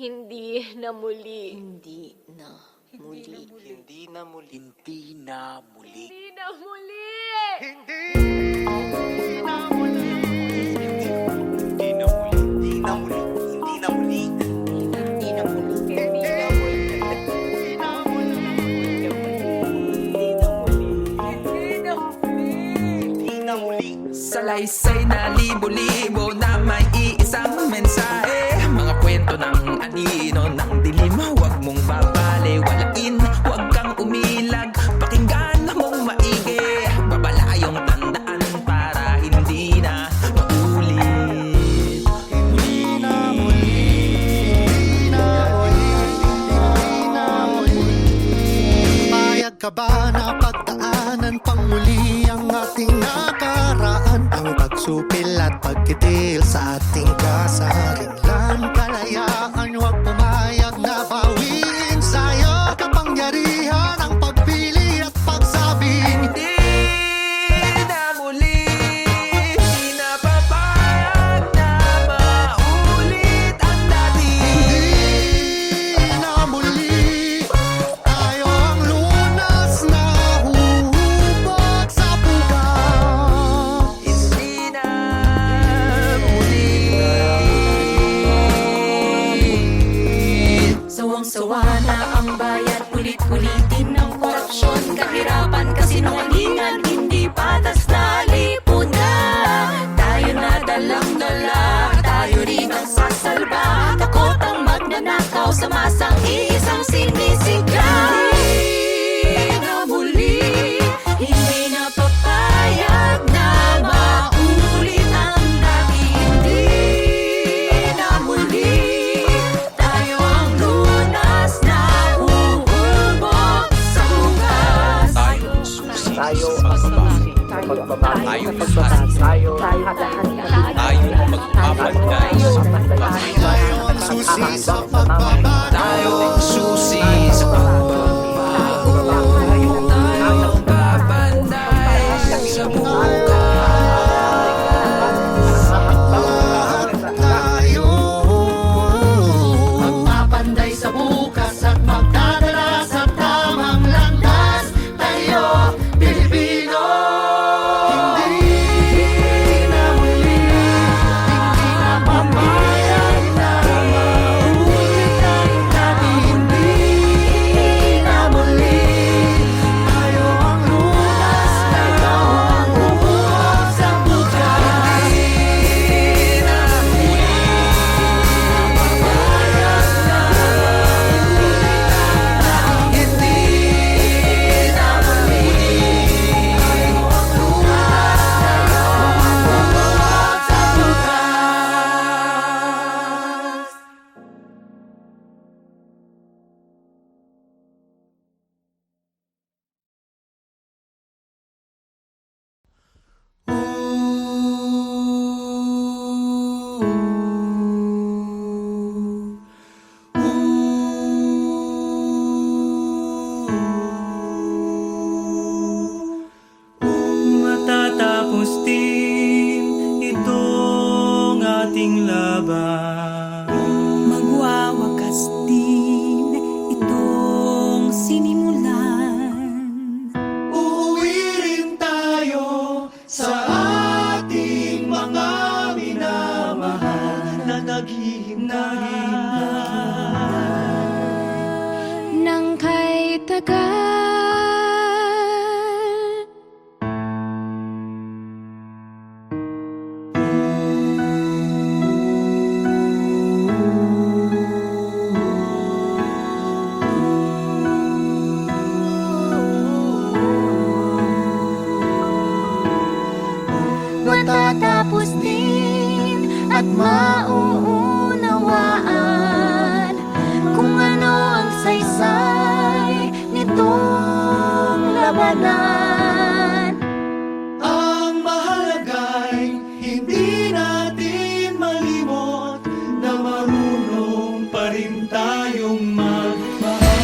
Hindi na muli. Hindi na muli. Hindi na muli. Hindi na muli. Hindi na muli! Hindi na muli. Hindi na muli. Hindi na muli. Hindi na muli. Hindi na muli. Hindi na muli. Salaysay na libo-libo na may iisang mensahe. Mga kwento ng anino ng dilim, huwag mong babaliwalain. Huwag kang umilag, pakinggan mong maigi. Babalayong tandaan para hindi na maulit. Hindi na muli. Hindi na muli. Hindi na muli. Payag ka ba na pagdaanan pang muli ang ating nakaraan? Ang pagsupil at pagkitil sa ating kasarinlan. Kalayaan, huwag pumayag na bawiin sa'yo kapangyarihan ang pagpili at pagsabing Hindi na muli, di na papayag na maulit ang dati. Hindi na muli tayo ang lunas na huhubog sa bukas. Hindi na muli. Sawang-sawa na ang bayan, ulit-ulitin ng korupsyon, kahirapan, kasinungalingan, hindi patas na lipunan. Tayo na dalang-dala, tayo rin ang sasalba. Takot ang magnanakaw sa masang isang sinisigaw. Hindi na muli, hindi na papayag na maulit ang dati. Hindi na muli, tayo ang lunas na huhubog sa bukas. Tayo ang susi Tayo sa pagbabago. Tayo ang lahat. Tayo ang magpapanday sa pagbabago. Tayo ang susi sa pagbabago. Tayo ang susi sa pagbabago. Tayo ang papanday sa Lahat tayo magpapanday sa bukas at magdadala sa tamang landas. Tayo, Pilipino. Hindi na muli, hindi na papayag na maulit ang dati. Hindi na muli, tayo ang lunas na ikaw ang bubog sa bukas. Hindi na muli, papayag na maulit ang dati. Hindi na muli, tayo ang lunas na ikaw ang bubog sa bukas. Matatapos din itong ating laban. Magwawakas din itong sinimulan. Uuwi rin tayo sa ating mga minamahal na naghihintay. Nang kay tagal. Matatapos din at mauunawaan kung ano ang saysay nitong labanan. Ang mahalaga'y hindi natin malimot na marunong pa rin tayong magmahal.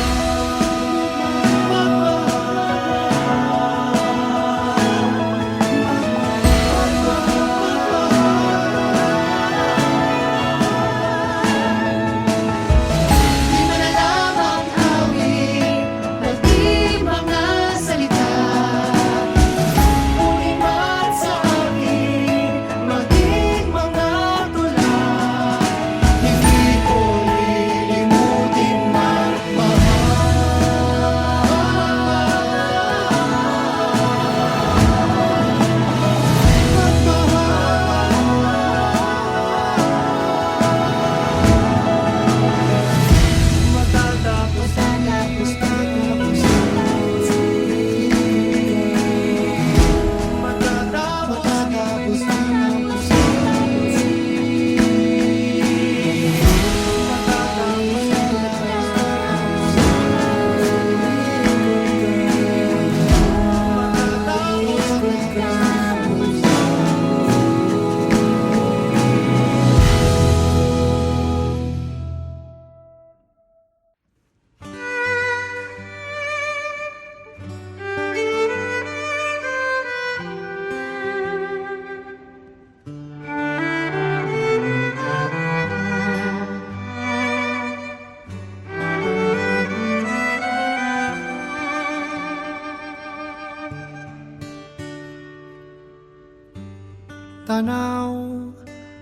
tanaw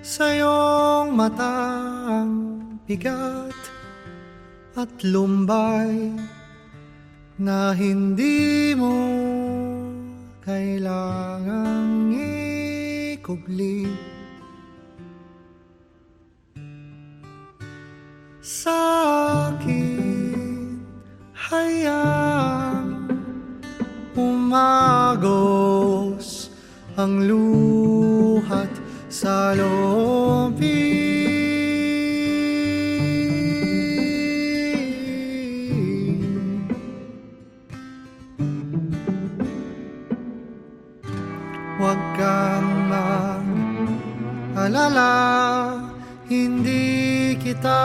sa iyong matang bigat at lumbay na hindi mo kailangang ikubli. Sa akin hayang umagos ang luhat sa loobin. Huwag kang mag-alala, hindi kita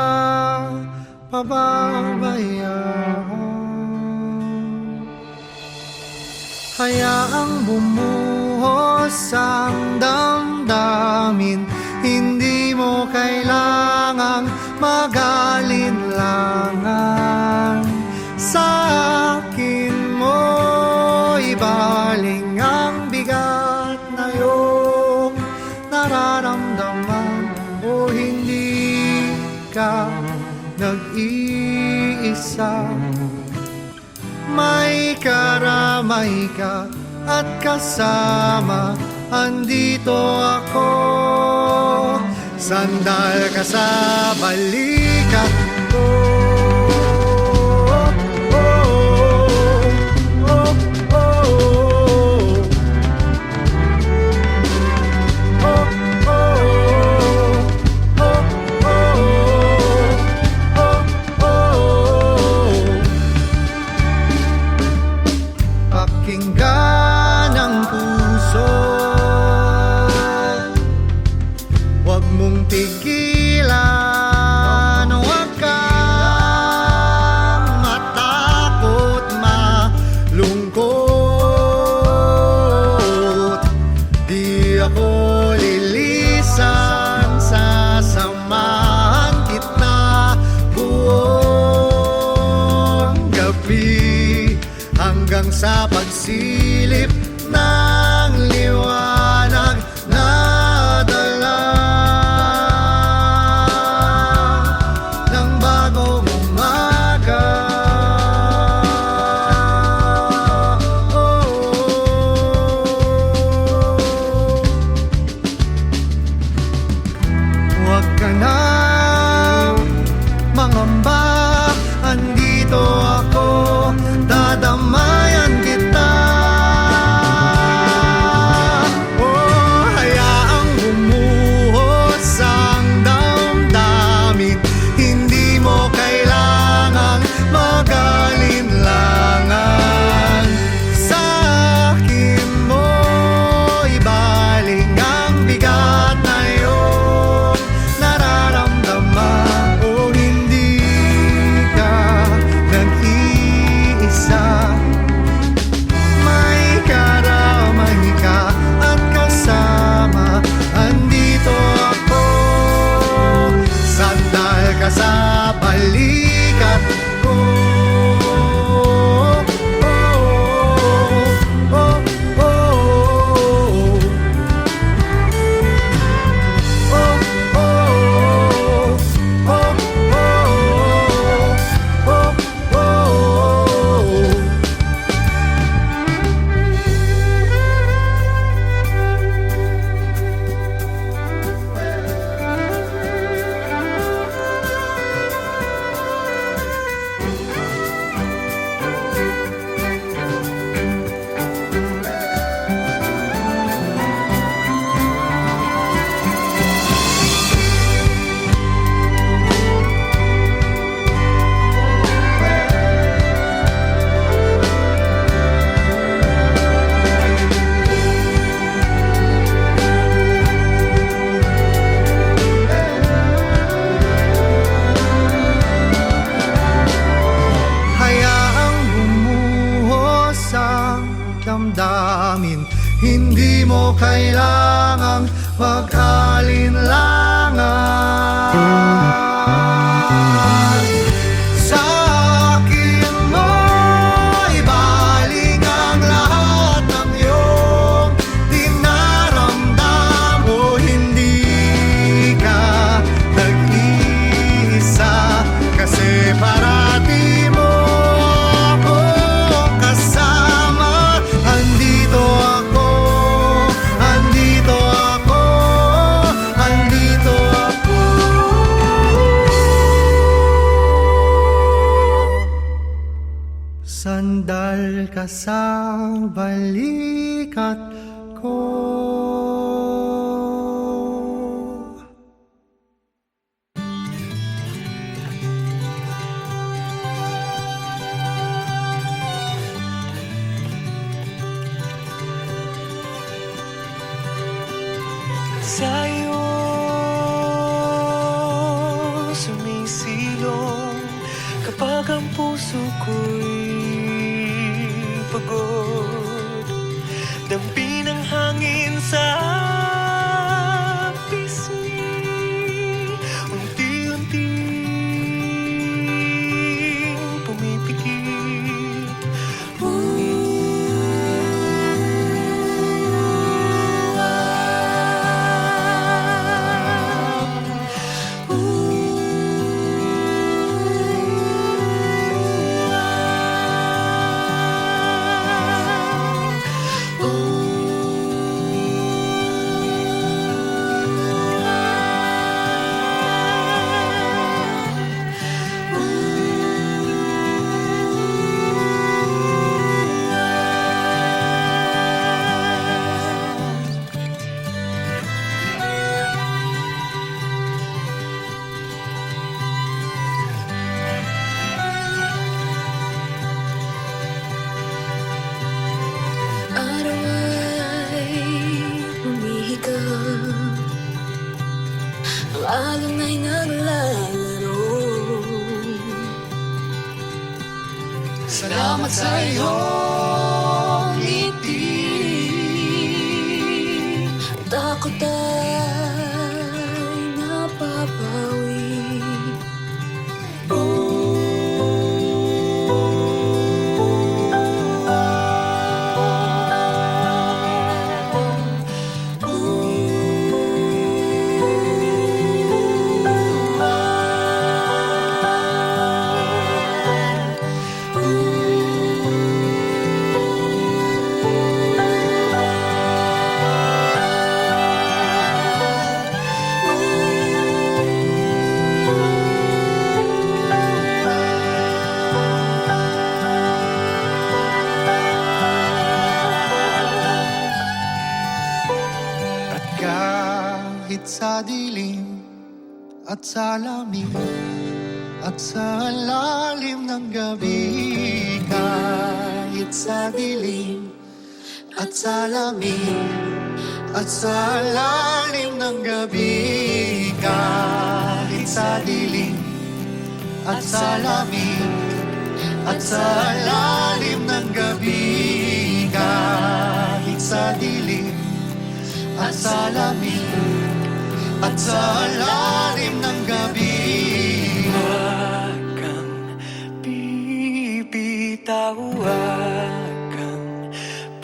pababayaan. Hayaang bumuhos ang damdamin, hindi mo kailangang mag-alinlangan. Sa akin mo ibaling ang bigat na iyong nararamdaman. O hindi ka nag-iisa, may karamay ka at kasama. Andito ako, sandal ka sa balikat ko. Pakinggan ang puso, huwag mong pigilan, huwag kang matakot, malungkot. Di ako lilisan, sasamahan kita buong gabi hanggang sa pagsilip ng liwanag na dala ng bagong umaga. Huwag ka nang mangamba, andito ako, dadamayan kita. Oh, hayaang bumuhos ang damdamin, hindi mo kailangang mag-alinlangan. Sa akin mo ibaling ang bigat na iyong nararamdaman. O hindi ka nag-iisa, may karamay ka at kasama. Andito ako, sandal ka sa balikat ko. Damdamin, hindi mo kailangang mag-alinlangan. Sa akin mo ibaling ang lahat ng iyong dinaramdam. O ka sa balikat ko. Sa'yo sumisilong kapag ang puso ko'y pagod. Dampi ng hangin sa pisngi, unti-unting pumipikit. Araw ay humihigang, ang alon ay naglalaro. Salamat sa iyong ngiti. Takot ay napapawi. Kahit sa dilim at sa lamig at sa lalim ng gabi, kahit sa dilim at sa lamig at sa lalim ng gabi, kahit sa dilim at sa lamig at sa lalim ng gabi, kahit sa dilim at sa lamig at sa lalim ng gabi. Huwag kang bibitaw, huwag kang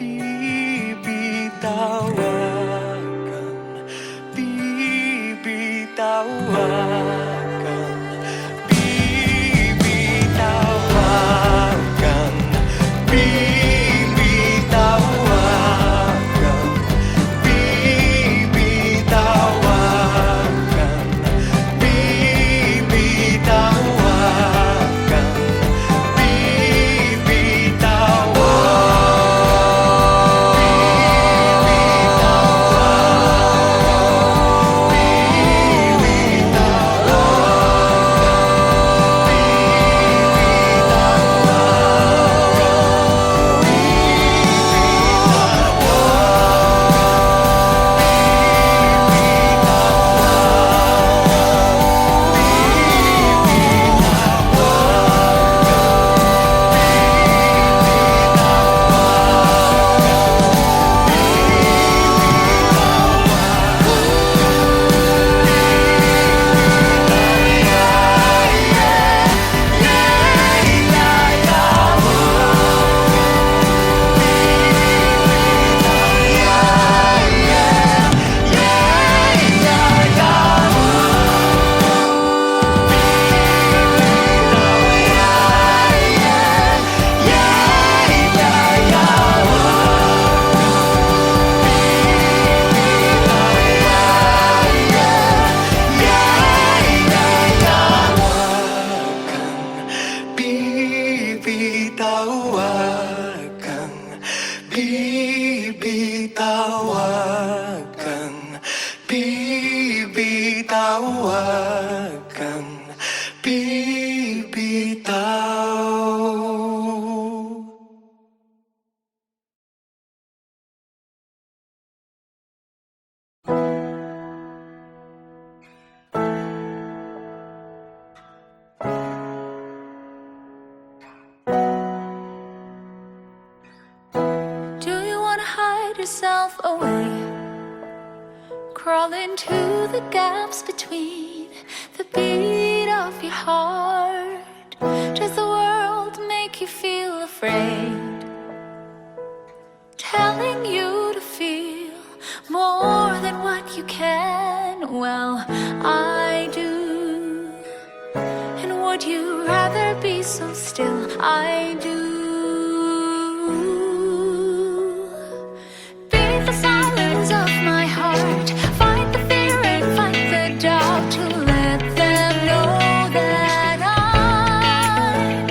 bibitaw, huwag kang bibitaw, huwag kang bibitaw, huwag kang bibitaw, huwag kang bibitaw, huwag kang yourself away. Crawl into the gaps between the beat of your heart. Does the world make you feel afraid? Telling you to feel more than what you can. Well, I do. And would you rather be so still? I do. Beat the silence of my heart. Fight the fear and fight the doubt to let them know that I'm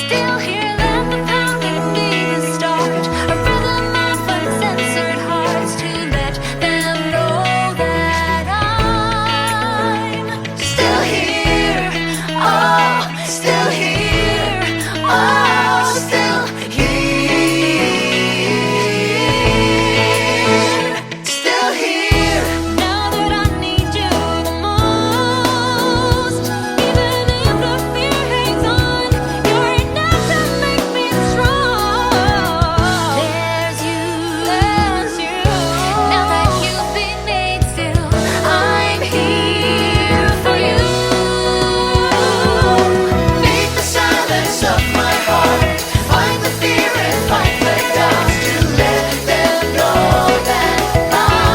still here. Let the pounding be the start. A rhythm of uncensored hearts to let them know that I'm still here. Oh, still here. Oh, still here. Still here. Now that I need you the most, even if the fear hangs on, you're enough to make me strong. There's you. Now that you've been made still, I'm here for you. Beat the silence of my heart. Fight the fear and fight the doubt to let them know that I'm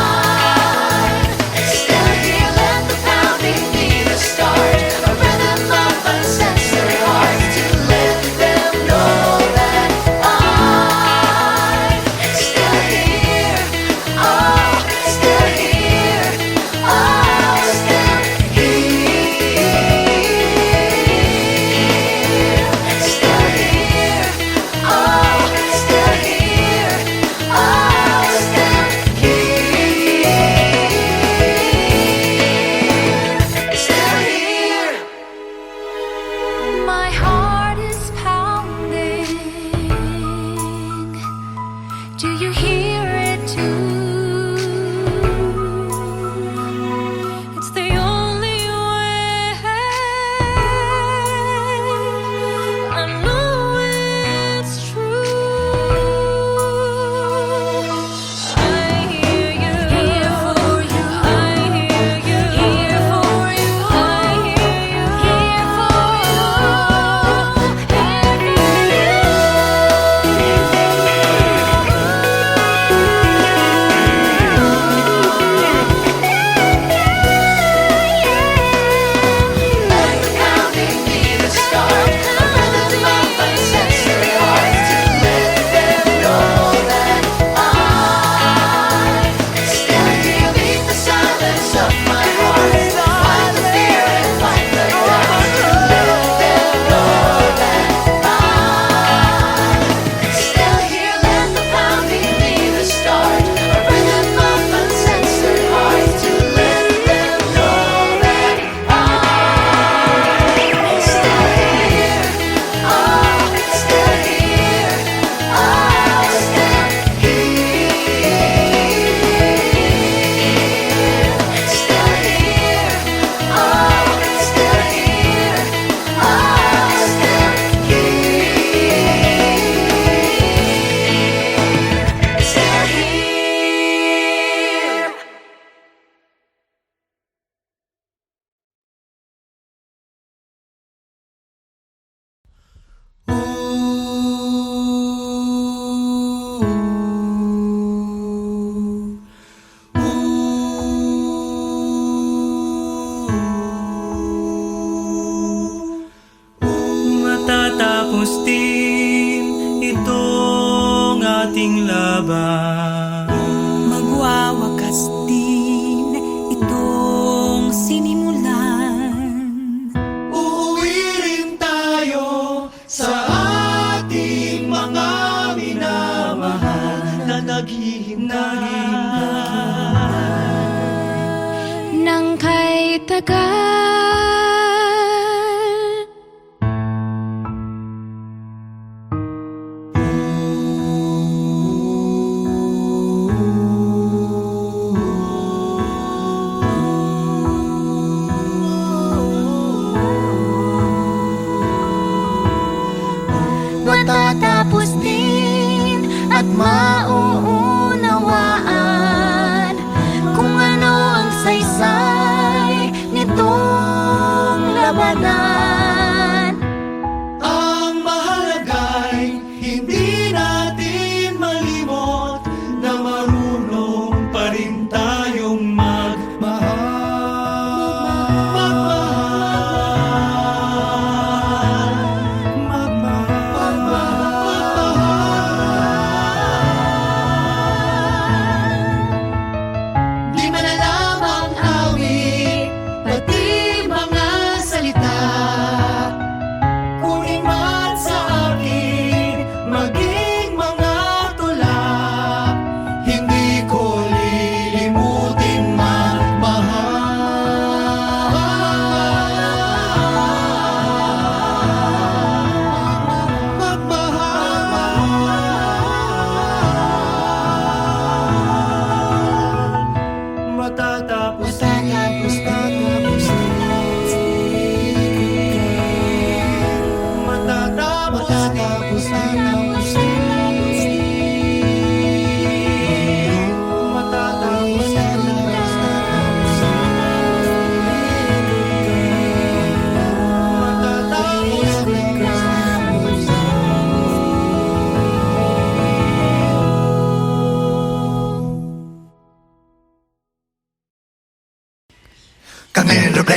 still here. Let the pounding be the start. A rhythm of uncensored hearts to let them know that I'm still here. Oh, still here. Oh, still here. Still here. Oh, still here. Oh, still here. Still here. My heart is pounding. Do you hear it too? It's the only way. I know it's true. I hear you. Here for you. I hear you. Here for you. I hear you. Here for you. Let the pounding be the start. A rhythm of uncensored hearts to let them know that I'm still here. Beat the silence of my heart. Fight the fear and fight the doubt to let them know that I'm still here. Let the pounding be the start. A rhythm of uncensored hearts to let them know that I'm still here. Oh, still here. Oh, still here. Still here. Oh, still here. Oh, still here. Still here. Matatapos din itong ating laban. Magwawakas din itong sinimulan. Uuwi rin tayo sa ating mga minamahal na naghihintay. Nang kay tagal. Matatapos din at mauunawa.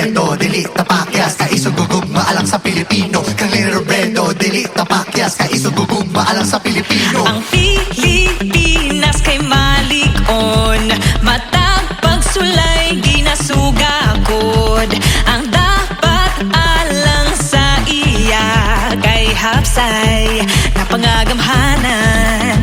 Robredo, dili tapakyas, kaisugugugma alang sa Pilipino. Kang Leni Robredo, dili tapakyas, kaisugugugma alang sa Pilipino. Ang Pilipinas kay malig-on, matag pagsulay ginasugakod. Ang dapat alang sa iya kay hapsay na pangagamhanan.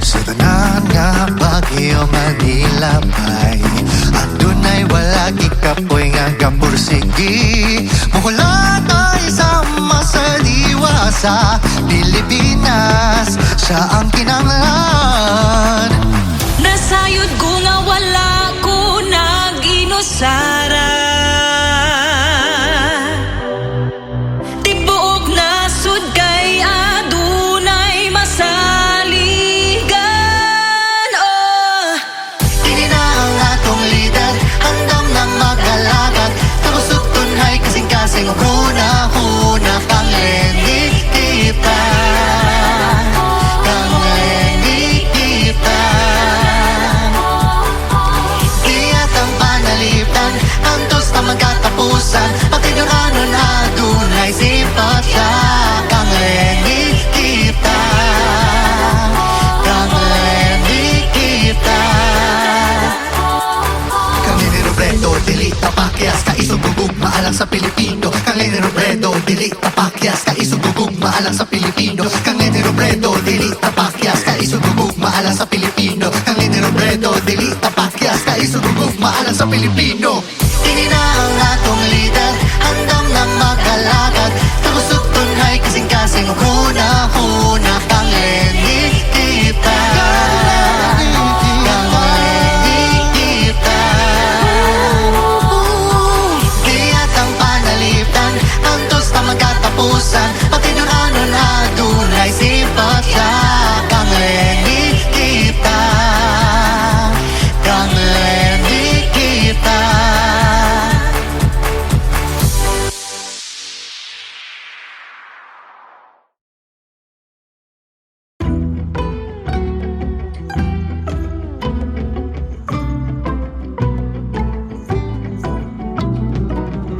Sa tanan nga Baguio, Manila bay, adunay wala gikapoy nga gapursigi. Muhulat ay sama sa diwa sa Pilipinas, siya ang kinanglan. Nasayod ko nga wala ko nag-inusara. Tibuok na sud kay adunay masaligan. Oh, Kini na ang atong lider, handam nang magalagad. Tabusok tunhay kasing-kasing huna-huna. Kang Leni kita, Kang Leni kita. Iyat ang panalitan, antos na magkatapusan. Pati yung ano na dunay sipat siya. Kang Leni kita, Kang Leni kita. Kang Leni Robredo, dili tapakyas, kaisugugugma alang sa Pilipino. Kang Leni Robredo, dili tapakyas, kaisugugugma alang sa Pilipino. Kang Leni Robredo, dili tapakyas, kaisugugugma alang sa Pilipino. Kang Leni Robredo, dili tapakyas, kaisugugugma alang sa Pilipino. Kini na ang atong lider, handam nang magalagad. Tabusok tunhay kasing-kasing huna-huna. Kang Leni kita, Kang Leni kita. Iyat ang panalitan, antos na magkatapusan. Pati yung ano na dunay sipat siya. Kang Leni kita, Kang Leni kita.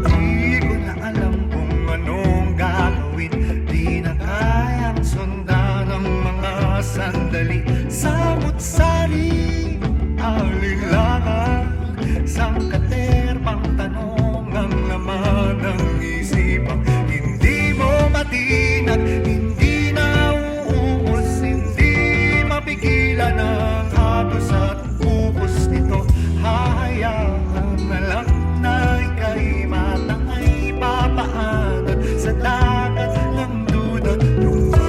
Di ko na alam kung anong gagawin. Di na kayang sundan ang mga sandali. Samut-sari, alinlangan, sangkaterbang tanong ang laman ng isipang hindi mo matinag, hindi na uuos, hindi mapigilan ang agos at bukos nito. Hahayaan na lang na ika'y matangay papaanan sa dagat ng duda't lupa.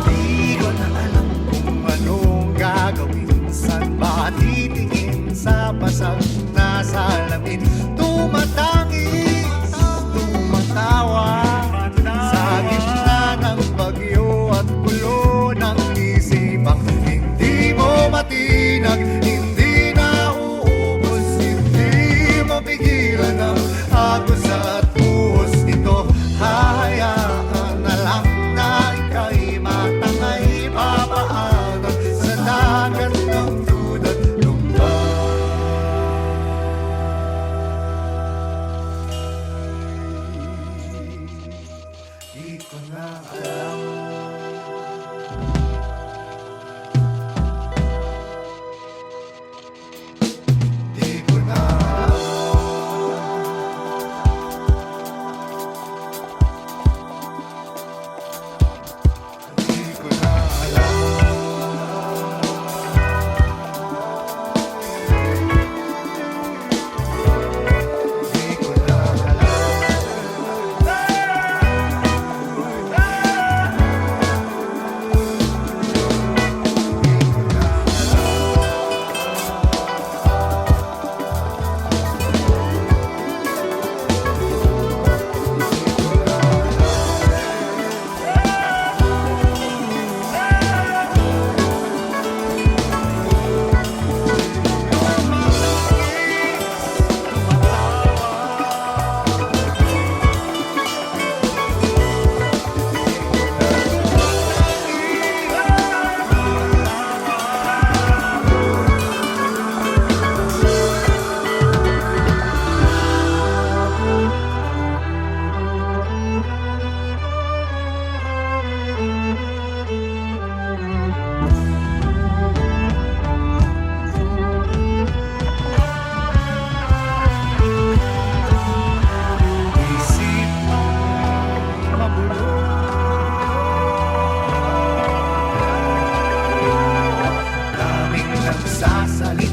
Di ko na alam kung anong gagawin. Saan ba titingin sa basag na salamin? Tumatangi, tumatawa sa gitna ng bagyo at gulo ng isipang hindi mo matinag, hindi na uubos, hindi mo pigilan ang agos at buhos nito. Hahayaan na lang na ika'y matangay papaanan sa dagat ng duda't lumba.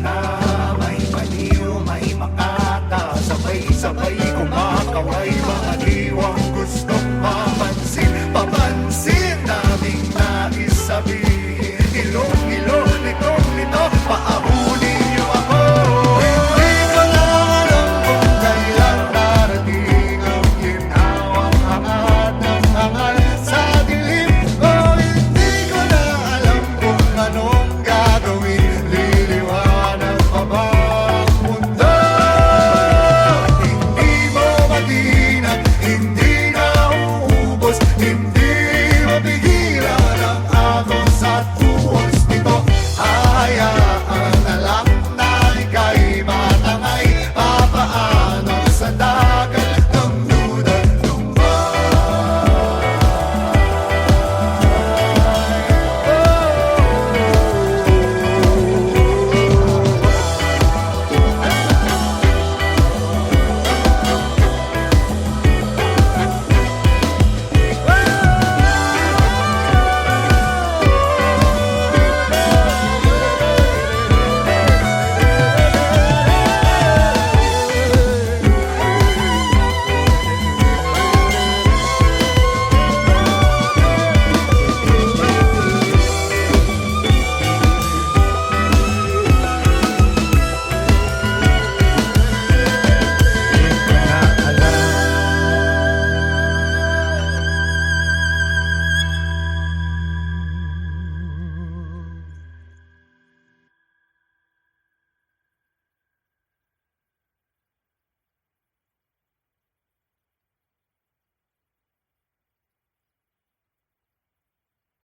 na